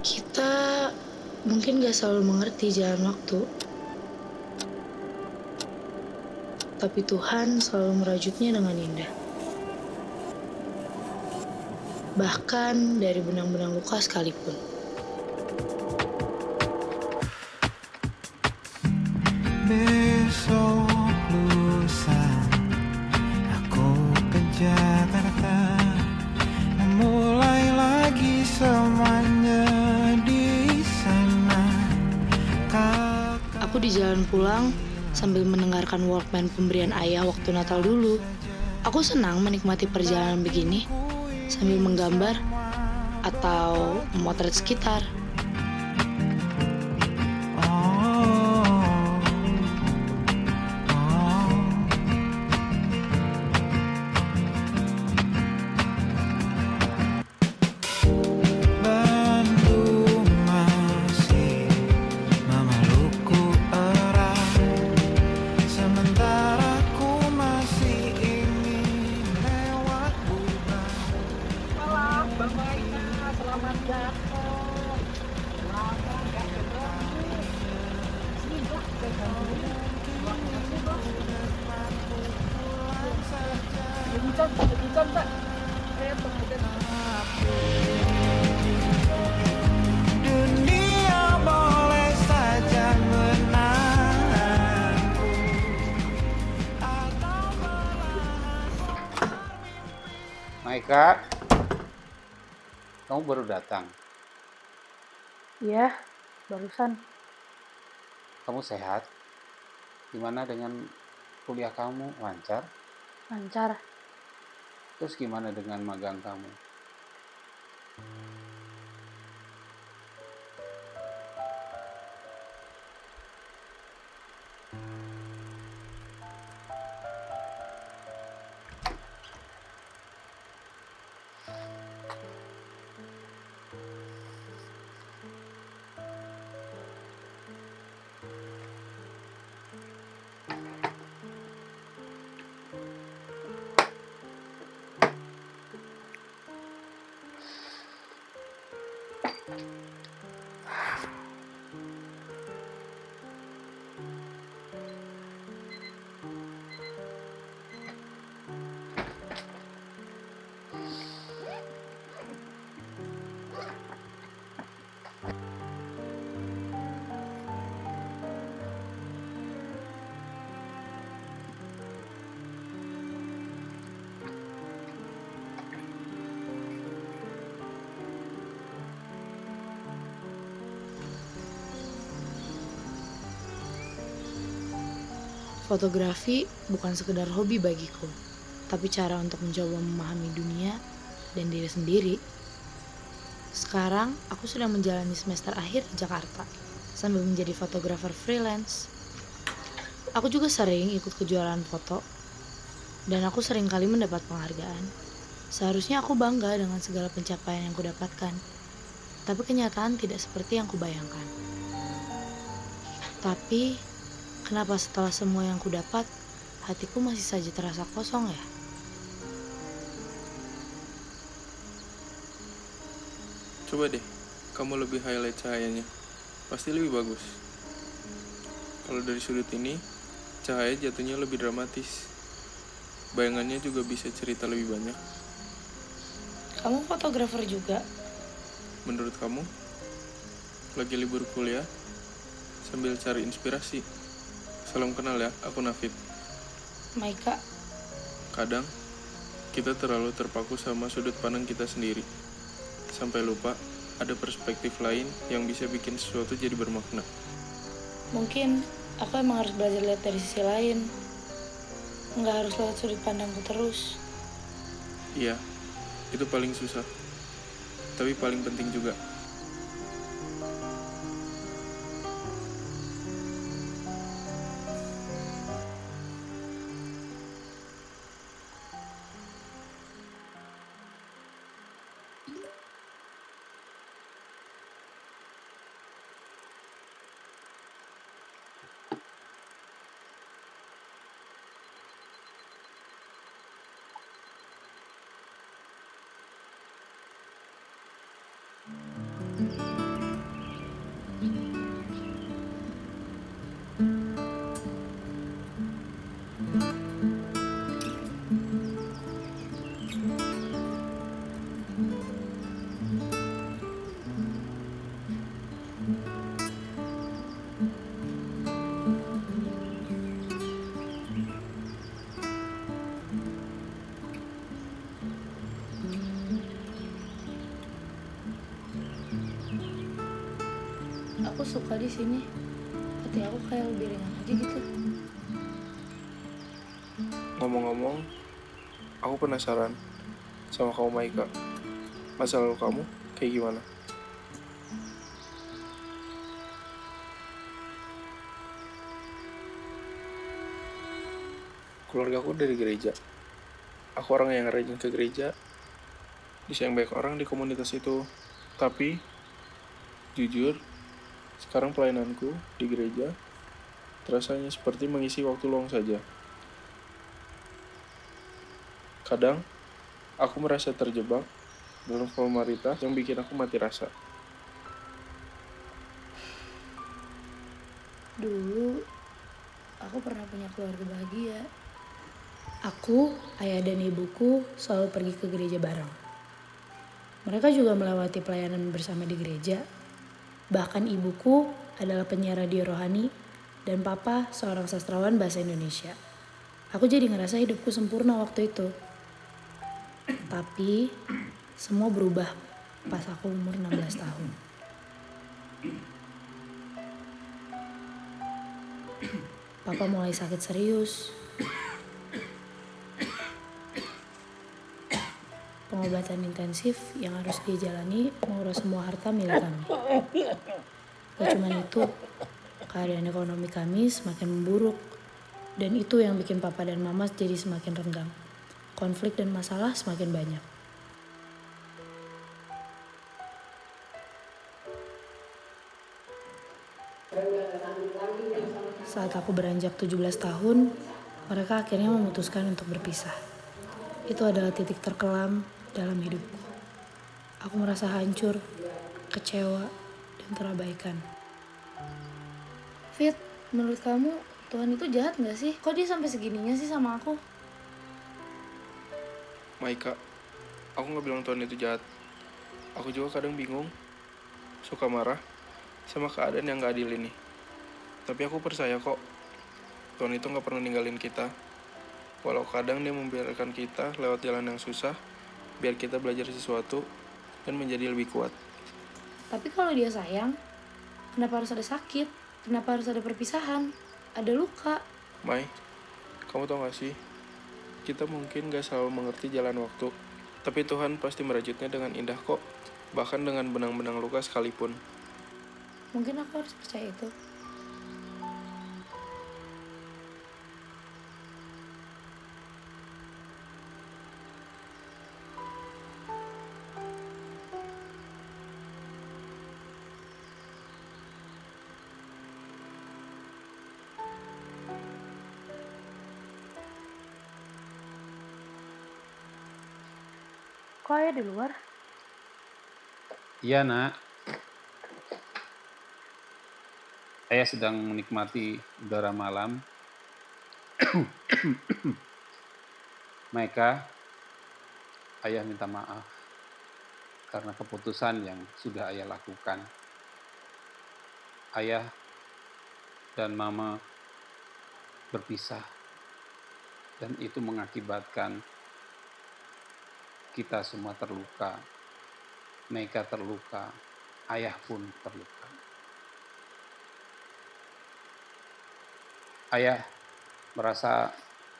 Kita mungkin gak selalu mengerti jalan waktu, tapi Tuhan selalu merajutnya dengan indah. Bahkan dari benang-benang luka sekalipun. Besok lusa aku ke Jakarta, memulai lagi semuanya di sana. Aku di jalan pulang sambil mendengarkan Walkman pemberian ayah waktu Natal dulu. Aku senang menikmati perjalanan begini sambil menggambar atau memotret sekitar. Bandung masih memelukku erat, sementara ku masih ingin lewat bulan. Malam, Bang Maika, selamat datang. Lama gak ketemu. Sini, Bang, saya bantuin. Waktunya, Bang. Ada hujan, Pak. Pengajian. Dunia boleh saja menanganku atau Maika, kamu baru datang. Iya, barusan. Kamu sehat? Gimana dengan kuliah kamu? Lancar? Lancar. Terus gimana dengan magang kamu? Fotografi bukan sekedar hobi bagiku, tapi cara untuk mencoba memahami dunia dan diri sendiri. Sekarang, aku sedang menjalani semester akhir di Jakarta, sambil menjadi fotografer freelance. Aku juga sering ikut kejuaraan foto, dan aku sering kali mendapat penghargaan. Seharusnya aku bangga dengan segala pencapaian yang kudapatkan, tapi kenyataan tidak seperti yang kubayangkan. Tapi, kenapa setelah semua yang kudapat, hatiku masih saja terasa kosong ya? Coba deh, kamu lebih highlight cahayanya. Pasti lebih bagus. Kalau dari sudut ini, cahaya jatuhnya lebih dramatis. Bayangannya juga bisa cerita lebih banyak. Kamu fotografer juga? Menurut kamu, lagi libur kuliah, sambil cari inspirasi. Salam kenal ya, aku Nafid. Maika, Kadang, kita terlalu terpaku sama sudut pandang kita sendiri. Sampai lupa, ada perspektif lain yang bisa bikin sesuatu jadi bermakna. mungkin aku emang harus belajar lihat dari sisi lain. Nggak harus lewat sudut pandangku terus. Iya, itu paling susah. Tapi paling penting juga. aku suka di sini. Hati aku kayak lebih ringan aja gitu. Ngomong-ngomong, aku penasaran sama kamu Maika. Masa lalu kamu kayak gimana? Keluarga aku dari gereja. Aku orang yang rajin ke gereja, disayang banyak orang di komunitas itu. Tapi, jujur, sekarang pelayananku di gereja terasanya seperti mengisi waktu luang saja. Kadang, aku merasa terjebak dalam formalitas yang bikin aku mati rasa. Dulu, aku pernah punya keluarga bahagia. Aku, ayah dan ibuku selalu pergi ke gereja bareng. Mereka juga melewati pelayanan bersama di gereja. Bahkan ibuku adalah penyiar radio rohani dan papa seorang sastrawan bahasa Indonesia. Aku jadi ngerasa hidupku sempurna waktu itu. Tapi semua berubah pas aku umur 16 tahun. Papa mulai sakit serius. Pengobatan intensif yang harus dia jalani menguras semua harta milik kami. Gak cuma itu, keadaan ekonomi kami semakin memburuk. Dan itu yang bikin papa dan mama jadi semakin renggang. Konflik dan masalah semakin banyak. Saat aku beranjak 17 tahun, mereka akhirnya memutuskan untuk berpisah. Itu adalah titik terkelam dalam hidupku. Aku merasa hancur, kecewa, dan terabaikan. Fit, menurut kamu Tuhan itu jahat gak sih? Kok dia sampai segininya sih sama aku? Maika, aku gak bilang Tuhan itu jahat. Aku juga kadang bingung, suka marah, sama keadaan yang gak adil ini. Tapi aku percaya kok, Tuhan itu gak pernah ninggalin kita. Walau kadang dia membiarkan kita lewat jalan yang susah, biar kita belajar sesuatu dan menjadi lebih kuat. Tapi kalau dia sayang, kenapa harus ada sakit? Kenapa harus ada perpisahan? Ada luka. Mai, kamu tau gak sih, kita mungkin gak selalu mengerti jalan waktu, tapi Tuhan pasti merajutnya dengan indah kok, bahkan dengan benang-benang luka sekalipun. Mungkin aku harus percaya itu. Kok ayah di luar? Iya, Nak. Ayah sedang menikmati udara malam. Maika, ayah minta maaf karena keputusan yang sudah ayah lakukan. Ayah dan mama berpisah, dan itu mengakibatkan kita semua terluka. Maika terluka, ayah pun terluka. Ayah merasa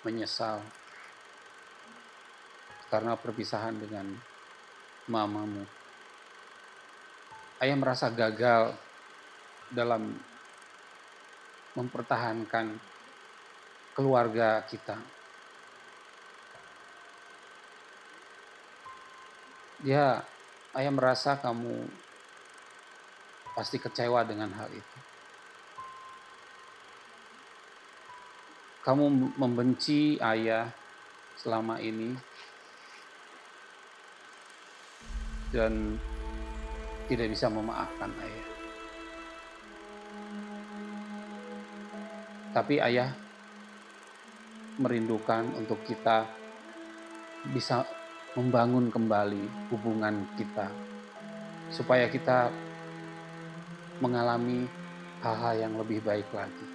menyesal karena perpisahan dengan mamamu. Ayah merasa gagal dalam mempertahankan keluarga kita. Ya, ayah merasa kamu pasti kecewa dengan hal itu. Kamu membenci ayah selama ini dan tidak bisa memaafkan ayah. Tapi ayah merindukan untuk kita bisa membangun kembali hubungan kita, supaya kita mengalami hal-hal yang lebih baik lagi.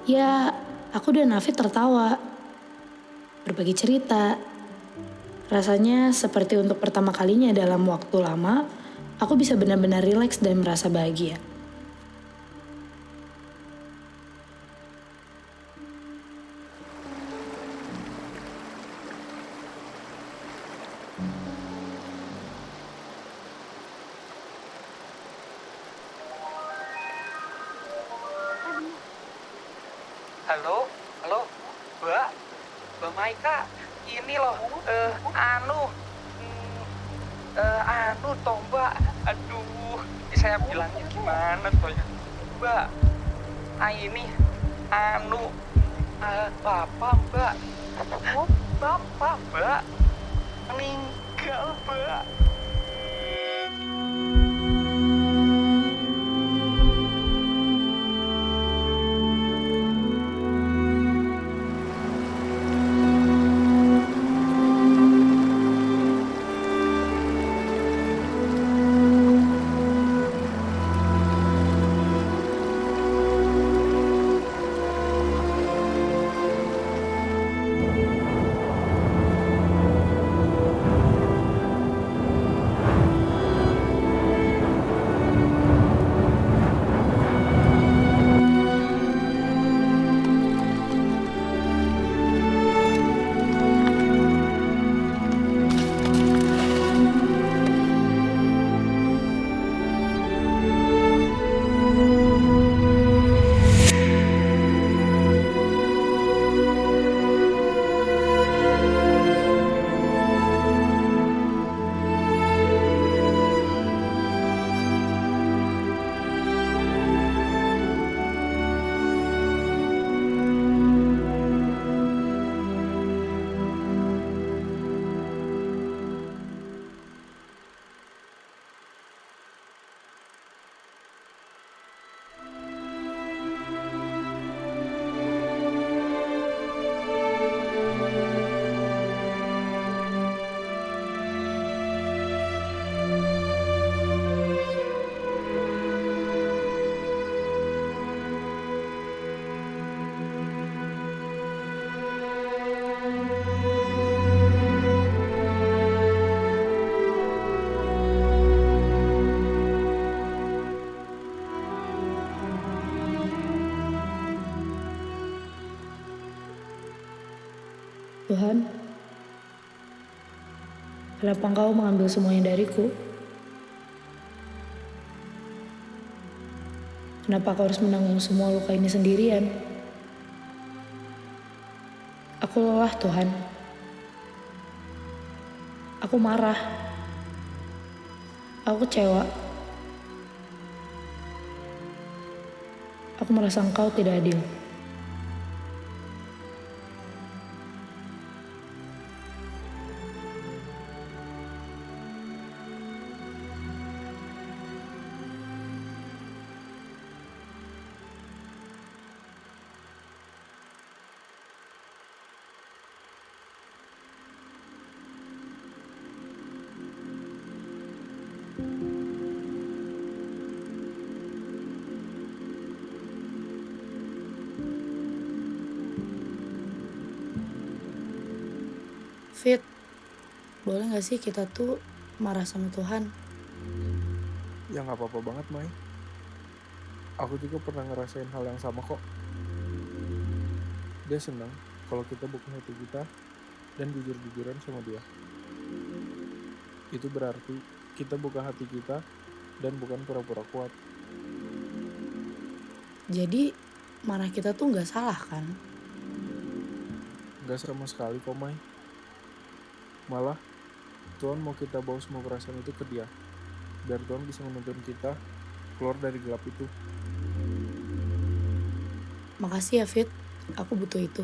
Ya, aku dan Nafit tertawa, berbagi cerita. Rasanya seperti untuk pertama kalinya dalam waktu lama, aku bisa benar-benar rileks dan merasa bahagia. Halo, halo, Mbak Maika, ini loh, toh Mbak, aduh, saya bilangnya gimana toh ya, Mbak, ini, Bapak Mbak, Bapak Mbak, meninggal Mbak. Tuhan, kenapa Engkau mengambil semuanya dariku? Kenapa Kau harus menanggung semua luka ini sendirian? Aku lelah, Tuhan. Aku marah. Aku kecewa. Aku merasa Engkau tidak adil. Fit, boleh gak sih kita tuh marah sama Tuhan? Ya nggak apa-apa banget, Mai. Aku juga pernah ngerasain hal yang sama kok. Dia senang kalau kita buka hati kita dan jujur-jujuran sama dia. Itu berarti kita buka hati kita dan bukan pura-pura kuat. Jadi marah kita tuh gak salah kan? Nggak sama sekali kok, Mai. Malah, Tuhan mau kita bawa semua perasaan itu ke dia. Biar Tuhan bisa menuntun kita keluar dari gelap itu. Makasih ya Fit, aku butuh itu.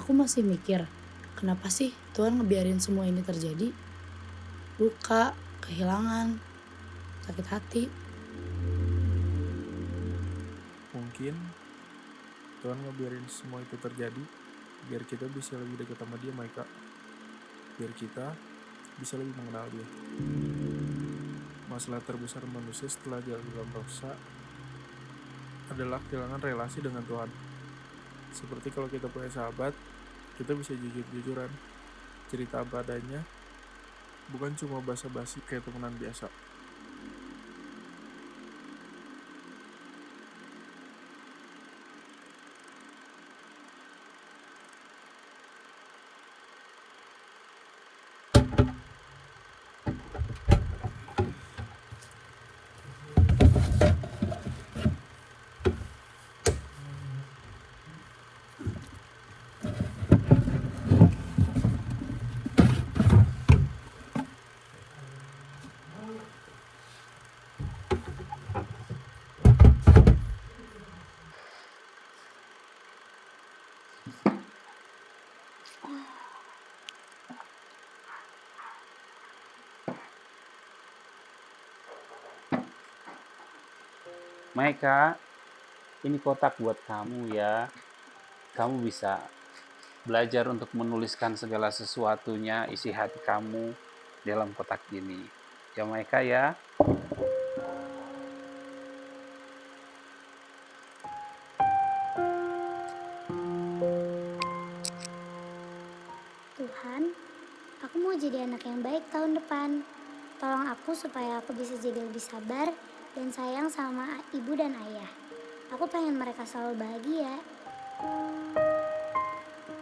aku masih mikir, kenapa sih Tuhan ngebiarin semua ini terjadi? Luka, kehilangan, sakit hati. Mungkin Tuhan ngebiarin semua itu terjadi biar kita bisa lebih dekat sama dia, Maika. Biar kita bisa lebih mengenal dia. Masalah terbesar manusia setelah jalan dalam dosa adalah kehilangan relasi dengan Tuhan. Seperti kalau kita punya sahabat, kita bisa jujur-jujuran, cerita apa adanya, bukan cuma basa-basi kayak temenan biasa. Maika, ini kotak buat kamu ya. Kamu bisa belajar untuk menuliskan segala sesuatunya, isi hati kamu dalam kotak ini. Ya Maika ya. Tuhan, aku mau jadi anak yang baik tahun depan. Tolong aku supaya aku bisa jadi lebih sabar dan sayang sama ibu dan ayah. Aku pengen mereka selalu bahagia.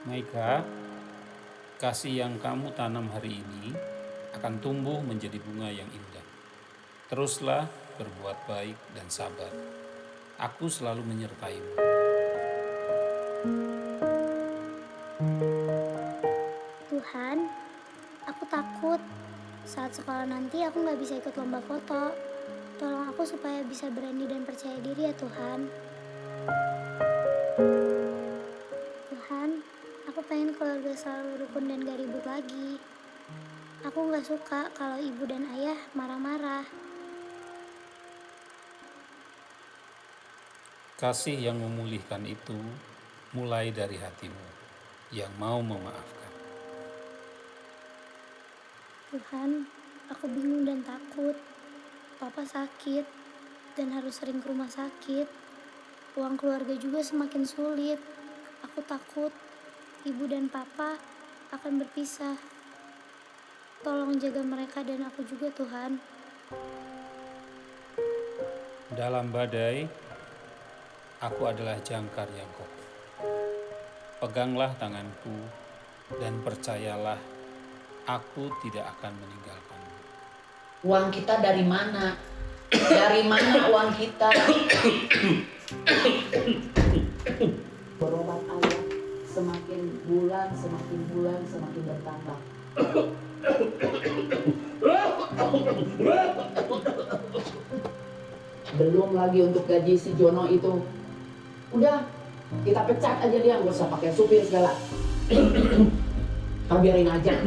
Maika, kasih yang kamu tanam hari ini akan tumbuh menjadi bunga yang indah. Teruslah berbuat baik dan sabar. Aku selalu menyertaimu. Tuhan, aku takut saat sekolah nanti aku gak bisa ikut lomba foto. Tolong aku supaya bisa berani dan percaya diri ya Tuhan. Tuhan, aku pengen keluarga selalu rukun dan gak ribut lagi. Aku gak suka kalau ibu dan ayah marah-marah. Kasih yang memulihkan itu mulai dari hatimu yang mau memaafkan. Tuhan, aku bingung dan takut. Papa sakit dan harus sering ke rumah sakit. Uang keluarga juga semakin sulit. Aku takut ibu dan papa akan berpisah. Tolong jaga mereka dan aku juga Tuhan. Dalam badai, aku adalah jangkar yang kokoh. Peganglah tanganku dan percayalah, aku tidak akan meninggalkanmu. Uang kita dari mana? Dari mana uang kita? Berobat ayah semakin bulan semakin bertambah. Belum lagi untuk gaji si Jono itu. Udah, kita pecat aja dia, nggak usah pakai supir segala. Biarin aja.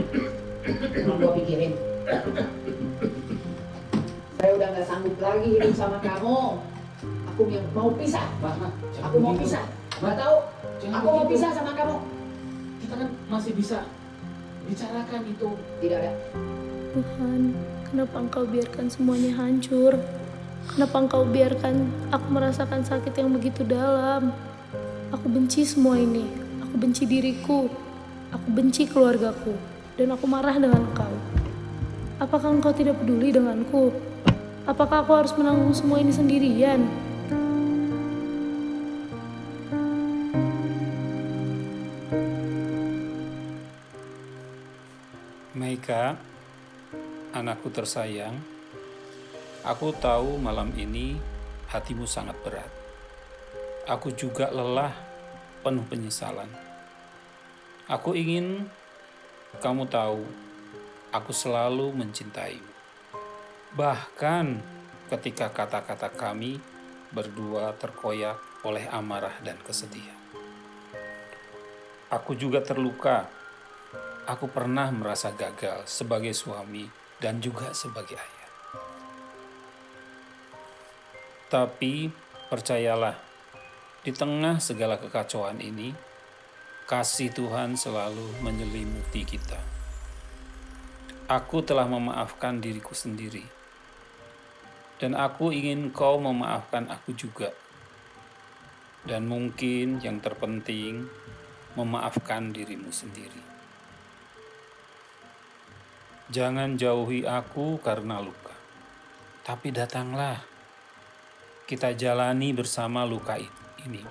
Yang gua pikirin. Saya udah nggak sanggup lagi hidup sama kamu. Aku yang mau pisah. Aku mau pisah. Nggak tahu. Aku mau pisah sama kamu. Kita kan masih bisa bicarakan itu. Tidak ada. Tuhan, kenapa Engkau biarkan semuanya hancur? Kenapa Engkau biarkan aku merasakan sakit yang begitu dalam? Aku benci semua ini. Aku benci diriku. Aku benci keluargaku. Dan aku marah dengan Engkau. Apakah Engkau tidak peduli denganku? Apakah aku harus menanggung semua ini sendirian? Maika, anakku tersayang, aku tahu malam ini hatimu sangat berat. Aku juga lelah, penuh penyesalan. Aku ingin kamu tahu, aku selalu mencintaimu. Bahkan ketika kata-kata kami berdua terkoyak oleh amarah dan kesedihan. Aku juga terluka. Aku pernah merasa gagal sebagai suami dan juga sebagai ayah. Tapi percayalah, di tengah segala kekacauan ini, kasih Tuhan selalu menyelimuti kita. Aku telah memaafkan diriku sendiri, dan aku ingin kau memaafkan aku juga. Dan mungkin yang terpenting, memaafkan dirimu sendiri. Jangan jauhi aku karena luka, tapi datanglah. Kita jalani bersama luka ini,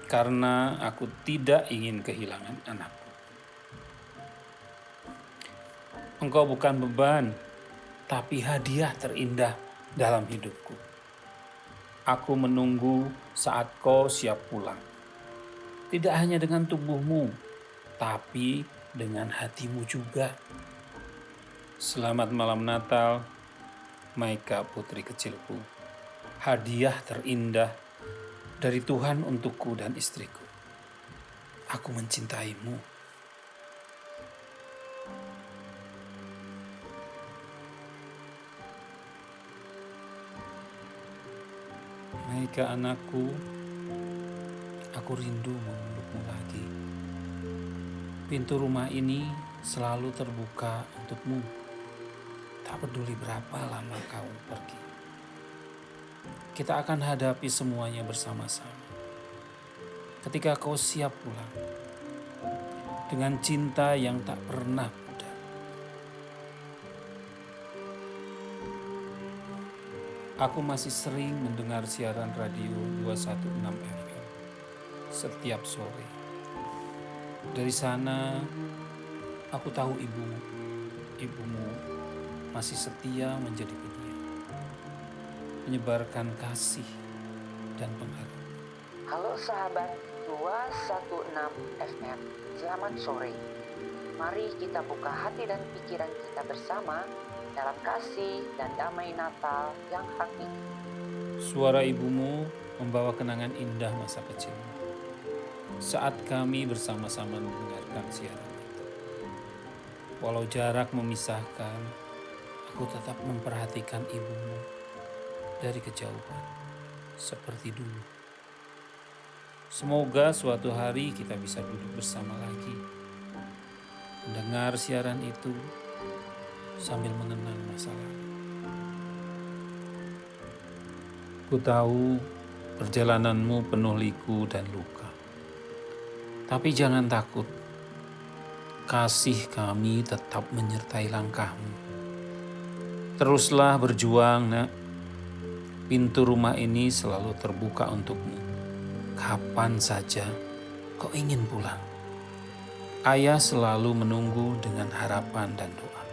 karena aku tidak ingin kehilangan anakku. Engkau bukan beban, tapi hadiah terindah dalam hidupku. Aku menunggu saat kau siap pulang. Tidak hanya dengan tubuhmu, tapi dengan hatimu juga. Selamat malam Natal, Maika putri kecilku. Hadiah terindah dari Tuhan untukku dan istriku. Aku mencintaimu. Maika anakku, aku rindu memelukmu lagi. Pintu rumah ini selalu terbuka untukmu. Tak peduli berapa lama kau pergi. Kita akan hadapi semuanya bersama-sama. Ketika kau siap pulang, dengan cinta yang tak pernah pudar. Aku masih sering mendengar siaran radio 216 FM setiap sore. Dari sana, aku tahu ibumu masih setia menjadi penyiar, menyebarkan kasih dan pengharapan. Halo sahabat 216 FM, selamat sore. Mari kita buka hati dan pikiran kita bersama dalam kasih dan damai Natal yang hakiki. Suara ibumu membawa kenangan indah masa kecilmu. Saat kami bersama-sama mendengarkan siaran itu. Walau jarak memisahkan, aku tetap memperhatikan ibumu dari kejauhan, seperti dulu. Semoga suatu hari kita bisa duduk bersama lagi, mendengar siaran itu sambil mengenang masa lalu. Ku tahu perjalananmu penuh liku dan luka. Tapi jangan takut, kasih kami tetap menyertai langkahmu. Teruslah berjuang, nak. Pintu rumah ini selalu terbuka untukmu. Kapan saja kau ingin pulang. Ayah selalu menunggu dengan harapan dan doa.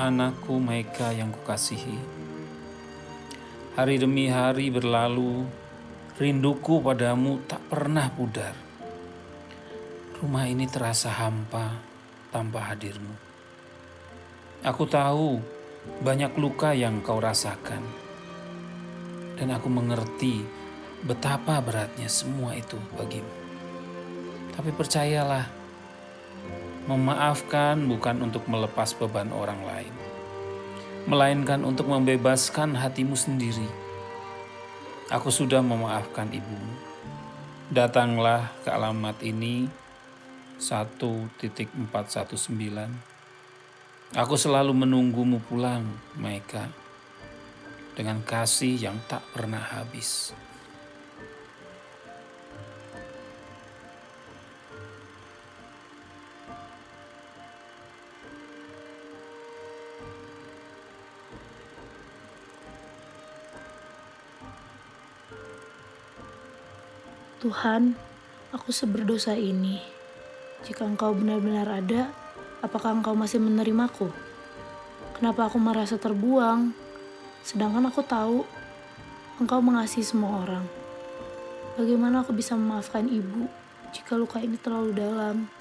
Anakku Maika yang kukasihi, hari demi hari berlalu, rinduku padamu tak pernah pudar. Rumah ini terasa hampa tanpa hadirmu. Aku tahu banyak luka yang kau rasakan. Dan aku mengerti betapa beratnya semua itu bagimu. Tapi percayalah, memaafkan bukan untuk melepas beban orang lain, melainkan untuk membebaskan hatimu sendiri. Aku sudah memaafkan ibumu. Datanglah ke alamat ini 1.419. Aku selalu menunggumu pulang, Maika, dengan kasih yang tak pernah habis. Tuhan, aku seberdosa ini. Jika Engkau benar-benar ada, apakah Engkau masih menerimaku? Kenapa aku merasa terbuang? Sedangkan aku tahu Engkau mengasihi semua orang. Bagaimana aku bisa memaafkan ibu jika luka ini terlalu dalam?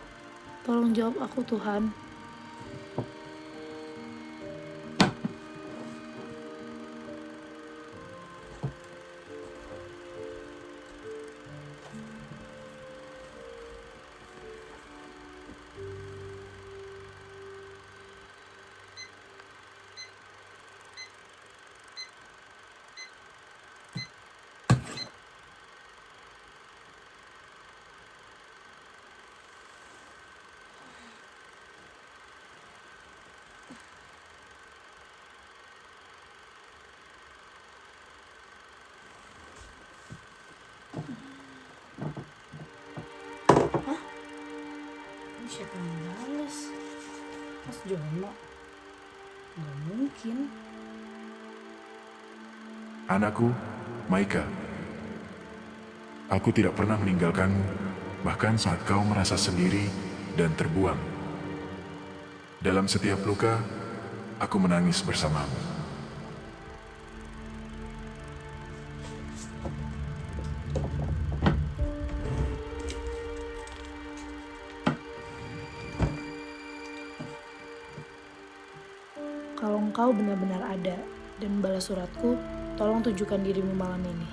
Tolong jawab aku, Tuhan. Siapa yang bales? Mas Jono? Gak mungkin. Anakku, Maika. Aku tidak pernah meninggalkanmu, bahkan saat kau merasa sendiri dan terbuang. Dalam setiap luka, aku menangis bersamamu. Kalau engkau benar-benar ada dan balas suratku, tolong tunjukkan dirimu malam ini.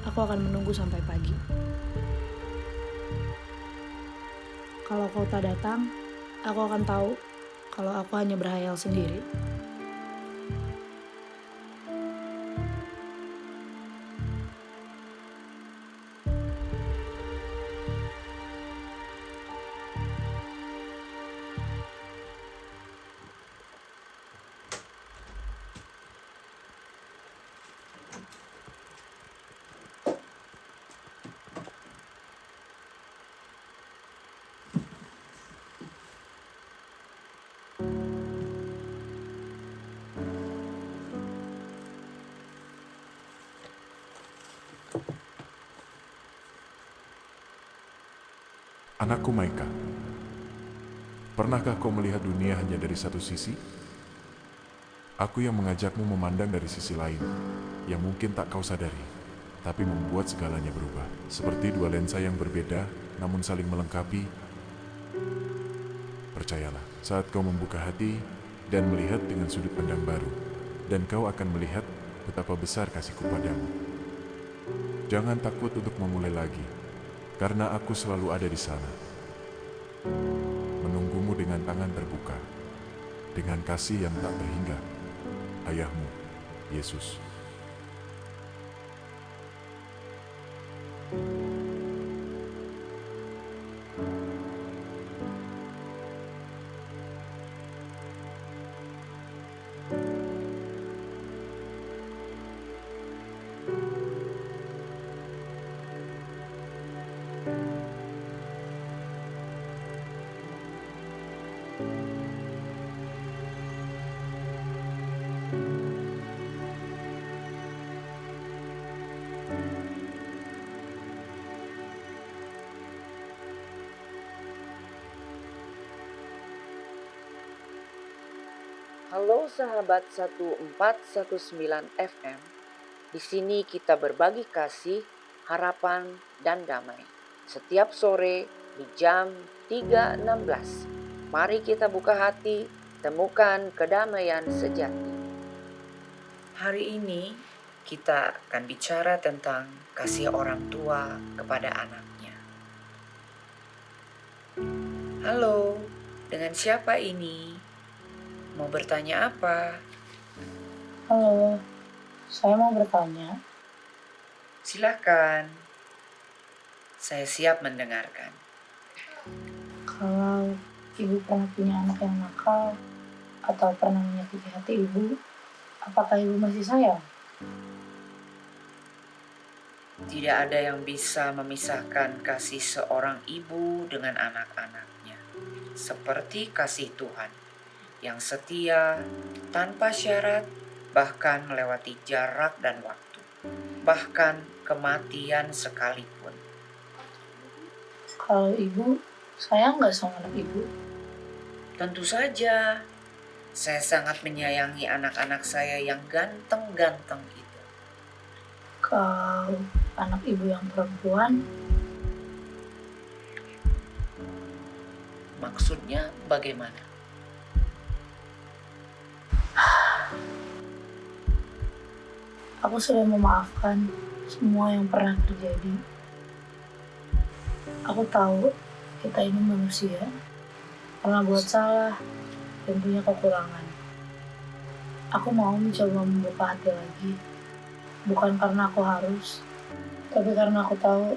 Aku akan menunggu sampai pagi. Kalau kau tak datang, aku akan tahu kalau aku hanya berhayal sendiri. Anakku Maika, pernahkah kau melihat dunia hanya dari satu sisi? Aku yang mengajakmu memandang dari sisi lain, yang mungkin tak kau sadari, tapi membuat segalanya berubah. Seperti dua lensa yang berbeda, namun saling melengkapi. Percayalah, saat kau membuka hati dan melihat dengan sudut pandang baru, dan kau akan melihat betapa besar kasihku padamu. Jangan takut untuk memulai lagi, karena aku selalu ada di sana, menunggumu dengan tangan terbuka, dengan kasih yang tak terhingga. Ayahmu, Yesus. Halo sahabat 1419 FM. Di sini kita berbagi kasih, harapan, dan damai. Setiap sore di jam 3.16. Mari kita buka hati, temukan kedamaian sejati. Hari ini kita akan bicara tentang kasih orang tua kepada anaknya. Halo, dengan siapa ini? Mau bertanya apa? Halo, saya mau bertanya. Silakan. Saya siap mendengarkan. Kalau ibu pernah punya anak yang nakal atau pernah menyakiti hati ibu, apakah ibu masih sayang? Tidak ada yang bisa memisahkan kasih seorang ibu dengan anak-anaknya. Seperti kasih Tuhan yang setia, tanpa syarat, bahkan melewati jarak dan waktu, bahkan kematian sekalipun. Kalau ibu, sayang nggak sama anak ibu? Tentu saja, saya sangat menyayangi anak-anak saya yang ganteng-ganteng itu. Kalau anak ibu yang perempuan, maksudnya bagaimana? aku sudah memaafkan semua yang pernah terjadi. Aku tahu kita ini manusia, pernah buat salah dan punya kekurangan. Aku mau mencoba membuka hati lagi, bukan karena aku harus, tapi karena aku tahu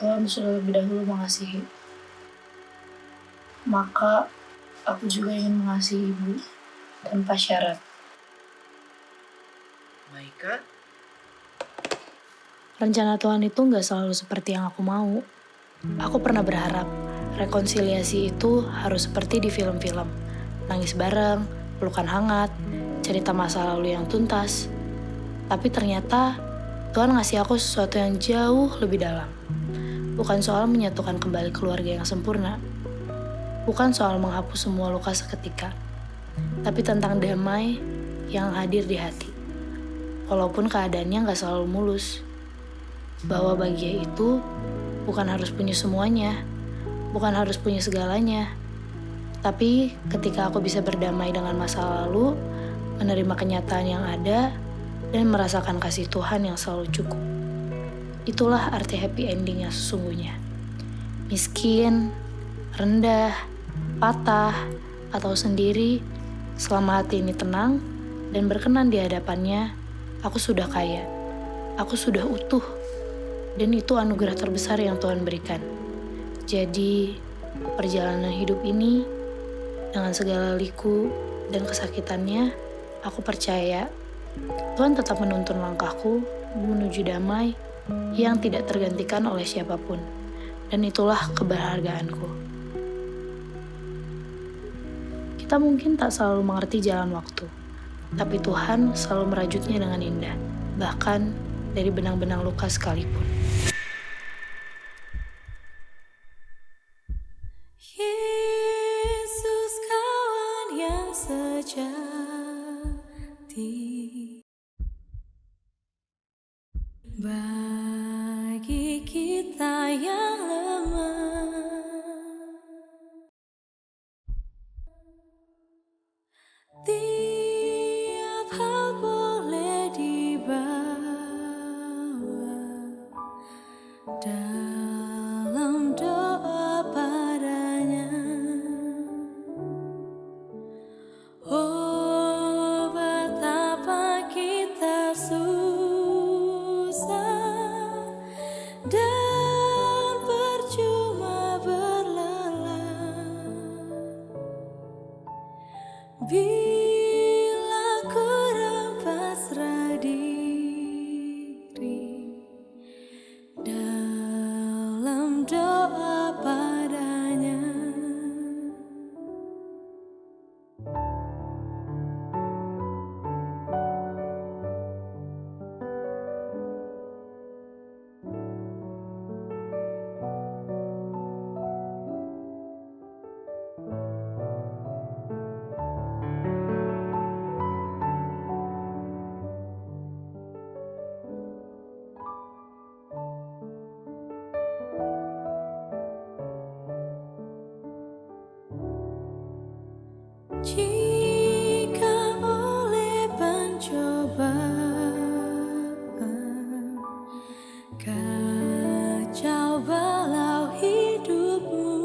Tuhan sudah lebih dahulu mengasihi. Maka aku juga ingin mengasihi ibu tanpa syarat. Maika? Rencana Tuhan itu gak selalu seperti yang aku mau. Aku pernah berharap rekonsiliasi itu harus seperti di film-film. Nangis bareng, pelukan hangat, cerita masa lalu yang tuntas. Tapi ternyata Tuhan ngasih aku sesuatu yang jauh lebih dalam. Bukan soal menyatukan kembali keluarga yang sempurna. Bukan soal menghapus semua luka seketika. Tapi tentang damai yang hadir di hati. Walaupun keadaannya gak selalu mulus. Bahwa bahagia itu bukan harus punya semuanya. Bukan harus punya segalanya. Tapi ketika aku bisa berdamai dengan masa lalu, menerima kenyataan yang ada, dan merasakan kasih Tuhan yang selalu cukup. Itulah arti happy ending yang sesungguhnya. Miskin, rendah, patah, atau sendiri, selama hati ini tenang dan berkenan di hadapannya, aku sudah kaya. Aku sudah utuh. Dan itu anugerah terbesar yang Tuhan berikan. Jadi, perjalanan hidup ini, dengan segala liku dan kesakitannya, aku percaya Tuhan tetap menuntun langkahku menuju damai yang tidak tergantikan oleh siapapun. Dan itulah keberhargaanku. Kita mungkin tak selalu mengerti jalan waktu, tapi Tuhan selalu merajutnya dengan indah, bahkan dari benang-benang luka sekalipun. Yesus kawan yang sejati, bagi kita yang lemah, tiap hal boleh dibawa dalam doa padanya. Oh, betapa kita susah dan percuma berlelah bila kurang pasrah diri dalam doa padanya. Jika oleh pencobaan kacau balau hidupmu,